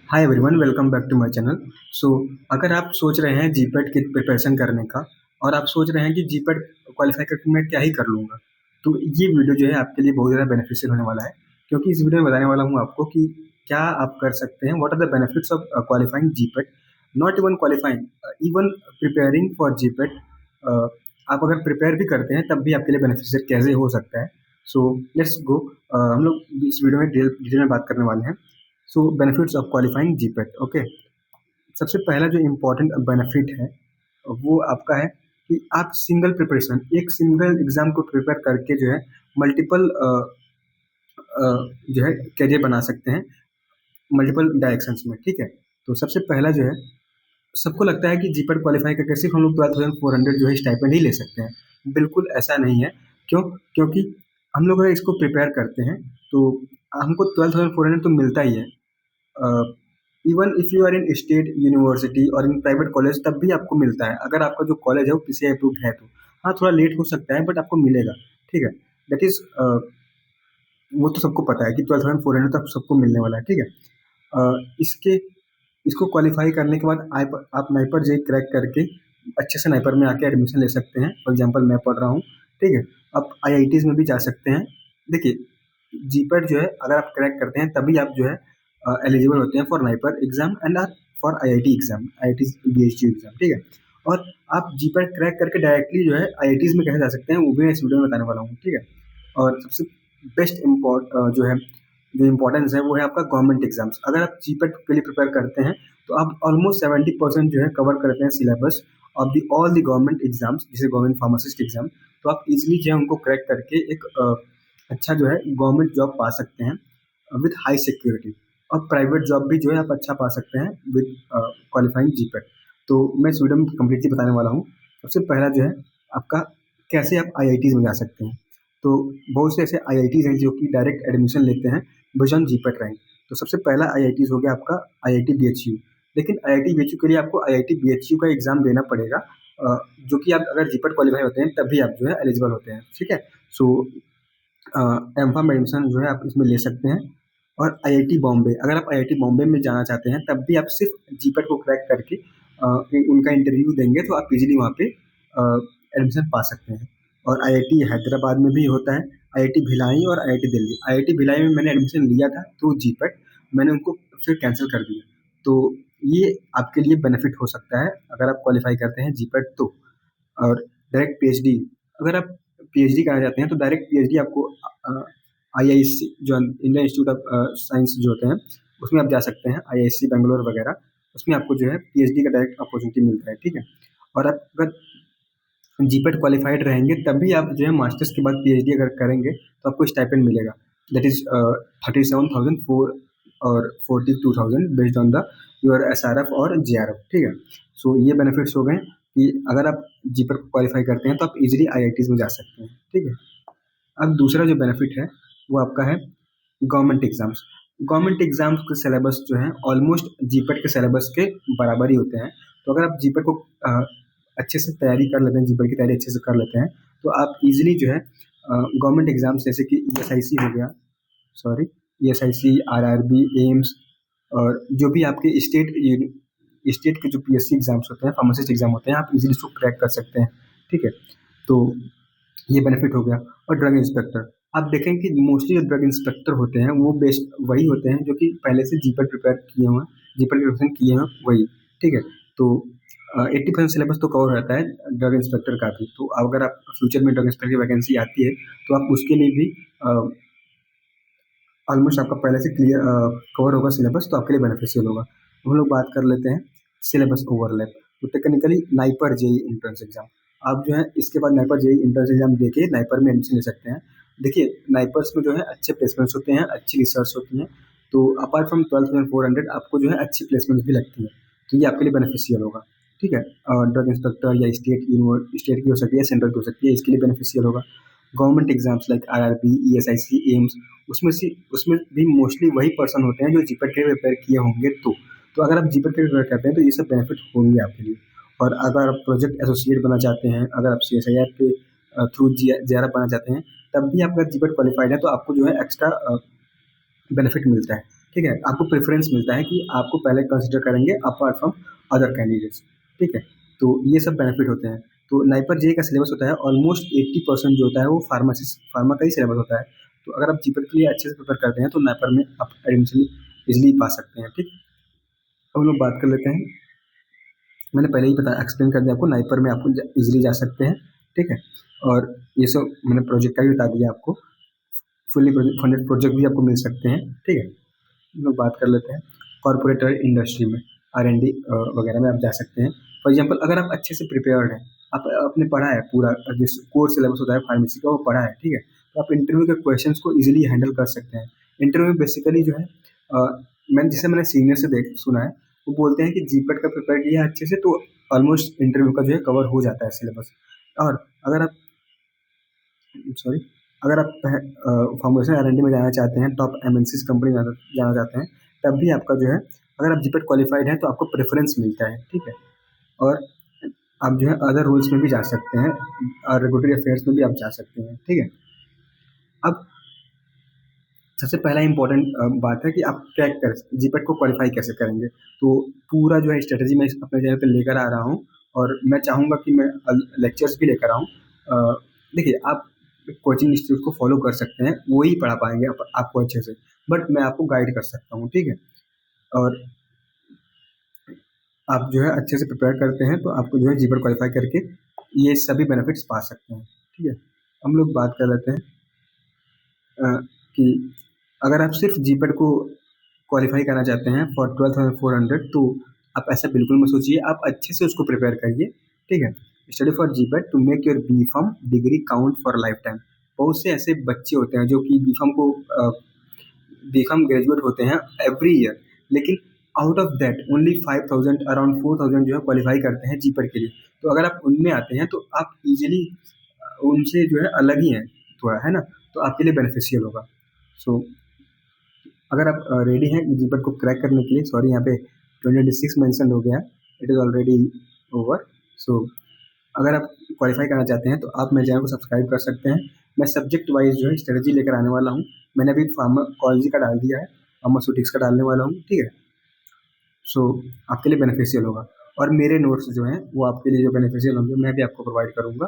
Hi everyone, welcome back to my channel. So अगर आप सोच रहे हैं जीपेट की प्रिपरेशन करने का और आप सोच रहे हैं कि जीपेट क्वालिफाई करके मैं क्या ही कर लूँगा, तो ये वीडियो जो है आपके लिए बहुत ज़्यादा बेनिफिशियल होने वाला है। क्योंकि इस वीडियो में बताने वाला हूँ आपको कि क्या आप कर सकते हैं, what are the benefits of qualifying GPAT, not even qualifying, even preparing for GPAT. आप अगर प्रिपेयर भी करते हैं तब भी आपके लिए बेनिफिशियल कैसे हो सकता है। So let's go. हम लोग इस वीडियो में डिटेल में बात करने वाले हैं। सो benefits of qualifying GPAT. Okay, सबसे पहला जो इम्पोर्टेंट बेनिफिट है वो आपका है कि आप सिंगल प्रिपरेशन, एक सिंगल एग्जाम को प्रिपेयर करके जो है मल्टीपल जो है कैरियर बना सकते हैं मल्टीपल डायरेक्शंस में। ठीक है, तो सबसे पहला जो है, सबको लगता है कि जीपेट क्वालिफाई करके सिर्फ हम लोग 12,400 जो है स्टाइपेंड ही ले सकते हैं। बिल्कुल ऐसा नहीं है। क्यों? क्योंकि हम लोग अगर इसको प्रिपेयर करते हैं तो हमको 12,400 तो मिलता ही है। Even if you are in state university और इन प्राइवेट कॉलेज तब भी आपको मिलता है, अगर आपका जो कॉलेज है वो पीसीआई अप्रूव्ड है तो। हाँ, थोड़ा लेट हो सकता है बट आपको मिलेगा। ठीक है, दैट इज वो तो सबको पता है कि 12,400 तक सबको मिलने वाला है। ठीक है, इसके इसको क्वालिफाई करने के बाद आप नाइपर जे क्रैक करके अच्छे से नाइपर में आके एडमिशन ले सकते हैं। फॉर एग्जांपल मैं पढ़ रहा हूँ। ठीक है, आप आईआईटीज में भी जा सकते हैं। देखिए, जीपेट जो है अगर आप क्रैक करते हैं तभी आप जो है एलिजिबल होते हैं for NIPER exam and for IIT exam, IIT BHU exam. ठीक है, और आप जीपेट क्रैक करके डायरेक्टली जो है आईआईटीज में कैसे जा सकते हैं वो भी मैं इस वीडियो में बताने वाला हूँ। ठीक है, और सबसे बेस्ट जो है, जो इम्पोर्टेंस है वो है आपका गवर्नमेंट एग्जाम्स। अगर आप जीपेट के लिए प्रिपेयर करते हैं तो आप ऑलमोस्ट 70% जो है कवर करते हैं syllabus of the all the government exams, जैसे गवर्नमेंट फार्मासिस्ट एग्जाम। तो आप इजीली जो है उनको क्रैक करके एक अच्छा जो है गवर्नमेंट जॉब पा सकते हैं विद हाई सिक्योरिटी। और प्राइवेट जॉब भी जो है आप अच्छा पा सकते हैं विद क्वालिफाइंग जीपेट। तो मैं इस वीडियो में कम्प्लीटली बताने वाला हूँ। सबसे पहला जो है आपका, कैसे आप आईआईटीज में जा सकते हैं। तो बहुत से ऐसे आईआईटीज हैं जो कि डायरेक्ट एडमिशन लेते हैं बेस्ड ऑन जीपेट रैंक। तो सबसे पहला आईआईटीज हो गया आपका आईआईटी बीएचयू। लेकिन आईआईटी बीएचयू के लिए आपको आईआईटी बीएचयू का एग्जाम देना पड़ेगा, जो कि आप अगर जीपेट क्वालिफाई होते हैं तभी आप जो है एलिजिबल होते हैं। ठीक है, सो एमफार्म एडमिशन जो है आप इसमें ले सकते हैं। और आईआईटी बॉम्बे, अगर आप आईआईटी बॉम्बे में जाना चाहते हैं तब भी आप सिर्फ जीपेट को क्रैक करके उनका इंटरव्यू देंगे तो आप इजीली वहाँ पे एडमिशन पा सकते हैं। और आईआईटी हैदराबाद में भी होता है, आईआईटी भिलाई और आईआईटी दिल्ली। आईआईटी भिलाई में मैंने एडमिशन लिया था थ्रू जीपेट, मैंने उनको फिर कैंसिल कर दिया। तो ये आपके लिए बेनिफिट हो सकता है अगर आप क्वालिफाई करते हैं जीपेट तो। और डायरेक्ट पीएचडी, अगर आप पीएचडी करना चाहते हैं तो डायरेक्ट पीएचडी आपको आईआईएससी जो इंडियन इंस्टीट्यूट ऑफ साइंस जो होते हैं उसमें आप जा सकते हैं, आईआईएससी बेंगलोर वगैरह। उसमें आपको जो है पीएचडी का डायरेक्ट अपॉर्चुनिटी मिलता है। ठीक है, और आप अगर जीपेट क्वालिफाइड रहेंगे तभी आप जो है मास्टर्स के बाद पीएचडी अगर करेंगे तो आपको स्टाइपेंड मिलेगा, दैट इज 37,004 और 42,000 based on the your SRF और जेआरएफ। ठीक है, सो ये बेनिफिट्स हो गए कि अगर आप जीपेट क्वालिफाई करते हैं तो आप इजीली आईआईटीज में जा सकते हैं। ठीक है, अब दूसरा जो बेनिफिट है वो आपका है गवर्नमेंट एग्जाम्स। गवर्नमेंट एग्जाम्स के सिलेबस जो हैं ऑलमोस्ट जीपेट के सिलेबस के बराबर ही होते हैं। तो अगर आप जीपेट को अच्छे से तैयारी कर लेते हैं, जीपेट की तैयारी अच्छे से कर लेते हैं तो आप इजीली जो है गवर्नमेंट एग्जाम्स जैसे कि ईएसआईसी हो गया, सॉरी, ईएसआईसी, आरआरबी, एम्स, और जो भी आपके स्टेट के जो पीएससी एग्जाम्स होते हैं, फार्मासिस्ट एग्जाम होते हैं, आप इजीली उसको क्रैक कर सकते हैं। ठीक है, तो ये बेनिफिट हो गया। और ड्रग इंस्पेक्टर, आप देखें कि मोस्टली जो ड्रग इंस्पेक्टर होते हैं वो बेस्ट वही होते हैं जो कि पहले से जीपेट प्रिपेयर किए हुए हैं, जीपेट प्रिपरेशन किए हैं वही। ठीक है, तो 80% सिलेबस तो कवर रहता है ड्रग इंस्पेक्टर का भी। तो अगर आप फ्यूचर में ड्रग इंस्पेक्टर की वैकेंसी आती है तो आप उसके लिए भी ऑलमोस्ट आपका पहले से क्लियर कवर होगा सिलेबस, तो आपके लिए बेनिफिशियल होगा। हम लोग बात कर लेते हैं सिलेबस ओवरलैप। तो technically NIPER JEE entrance exam, आप जो है इसके बाद नाइपर जेई इंट्रेंस एग्जाम देके नाइपर में एडमिशन ले सकते हैं। देखिए, नाइपर्स में जो है अच्छे प्लेसमेंट्स होते हैं, अच्छी रिसर्च होती हैं। तो अपार्ट फ्रॉम 12,400 आपको जो है अच्छी प्लेसमेंट्स भी लगती हैं, तो ये आपके लिए बेनिफिशियल होगा। ठीक है, ड्रग इंस्पेक्टर या स्टेट की हो सकती है, सेंट्रल की हो सकती है, इसके लिए बेनिफिशियल होगा। Government exams like RRB, ESIC, AIIMS, उसमें भी मोस्टली वही पर्सन होते हैं जो जीपेट के लिए प्रिपेयर किए होंगे। तो अगर आप जीपेट के लिए प्रिपेयर करते हैं तो ये सब बेनिफिट होंगे आपके लिए। और अगर आप प्रोजेक्ट एसोसिएट बनना चाहते हैं, अगर आप सीएसआईआर के थ्रू जेआरएफ बनना चाहते हैं, तब भी आप अगर जीपेट क्वालिफाइड है तो आपको जो है एक्स्ट्रा बेनिफिट मिलता है। ठीक है, आपको प्रेफ़रेंस मिलता है कि आपको पहले कंसिडर करेंगे अपार्ट फ्रॉम अदर कैंडिडेट्स, ठीक है? तो ये सब बेनिफिट होते हैं। तो नाइपर जेईई का सिलेबस होता है ऑलमोस्ट 80% जो होता है वो फार्मा का ही सिलेबस होता है। तो अगर आप जीपीएट के लिए अच्छे से प्रिपेयर करते हैं तो नाइपर में आप एडमिशन ईज़िली पा सकते हैं, ठीक? अब हम लोग बात कर लेते हैं, मैंने पहले ही एक्सप्लेन कर दिया आपको, नाइपर में आपको ईज़िली जा सकते हैं, ठीक है? और ये सब मैंने प्रोजेक्ट का भी बता दिया आपको, फुल्ली फंडेड प्रोजेक्ट भी आपको मिल सकते हैं, ठीक है? हम लोग बात कर लेते हैं कॉर्पोरेट इंडस्ट्री में, आर&डी वगैरह में आप जा सकते हैं। फॉर एग्जांपल अगर आप अच्छे से प्रिपेयर्ड हैं, आपने पढ़ा है पूरा, जिस कोर सिलेबस होता है फार्मेसी का वो पढ़ा है, ठीक है? तो आप इंटरव्यू के क्वेश्चंस को ईज़िली हैंडल कर सकते हैं। इंटरव्यू में बेसिकली जो है मैंने सीनियर से सुना है, वो बोलते हैं कि जीपीएट का प्रिपेयर किया है अच्छे से तो ऑलमोस्ट इंटरव्यू का जो है कवर हो जाता है सिलेबस। और अगर आप सॉरी अगर आप फार्मेसी आर&डी में जाना चाहते हैं, टॉप एमएनसीज कंपनी जाना चाहते हैं, तब भी आपका जो है, अगर आप जीपीएट क्वालिफाइड हैं तो आपको प्रेफरेंस मिलता है, ठीक है? और आप जो है अदर रोल्स में भी जा सकते हैं और रेगुलेटरी अफेयर्स में भी आप जा सकते हैं, ठीक है? अब सबसे पहला इम्पोर्टेंट बात है कि आप क्या कर जीपीएट को क्वालिफाई कैसे करेंगे। तो पूरा जो है स्ट्रेटजी मैं अपने चैनल पे लेकर आ रहा हूँ और मैं चाहूँगा कि मैं लेक्चर्स भी लेकर आऊँ। देखिए, आप कोचिंग इंस्टीट्यूट को फॉलो कर सकते हैं, वो ही पढ़ा पाएंगे आपको अच्छे से, बट मैं आपको गाइड कर सकता हूँ, ठीक है? और आप जो है अच्छे से प्रिपेयर करते हैं तो आपको जो है जीपीएट क्वालिफाई करके ये सभी बेनिफिट्स पा सकते हैं, ठीक है? हम लोग बात कर लेते हैं कि अगर आप सिर्फ जीपीएट को क्वालिफाई करना चाहते हैं फॉर 12,400, तो आप ऐसा बिल्कुल मत सोचिए, आप अच्छे से उसको प्रिपेयर करिए, ठीक है? Study for GPAT to make your B Pharm degree count for life time. बहुत से ऐसे बच्चे होते हैं जो कि बीफार्म ग्रेजुएट होते हैं एवरी ईयर, लेकिन out of that only 5,000 around 4,000 जो है क्वालिफाई करते हैं जीपीएट के लिए। तो अगर आप उनमें आते हैं तो आप इजीली उनसे जो है अलग ही हैं थोड़ा, है ना? तो आपके लिए बेनिफिशियल होगा। सो अगर आप रेडी हैं जीपीएट को क्रैक करने के लिए, सॉरी यहाँ पे 2026 मेंशन हो गया, इट इज़ ऑलरेडी ओवर। सो अगर आप क्वालिफाई करना चाहते हैं तो आप मेरे चैनल को सब्सक्राइब कर सकते हैं। मैं सब्जेक्ट वाइज जो है स्ट्रेटजी लेकर आने वाला हूँ। मैंने अभी फार्माकोलॉजी का डाल दिया है, फार्मास्यूटिक्स का डालने वाला हूँ, ठीक है? सो आपके लिए बेनिफिशियल होगा और मेरे नोट्स जो हैं वो आपके लिए जो बेनिफिशियल होंगे मैं भी आपको प्रोवाइड करूँगा।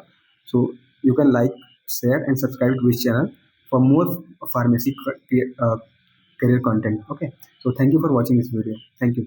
So you can like, share and subscribe to this channel for more pharmacy career content. Okay, so thank you for watching this video. Thank you.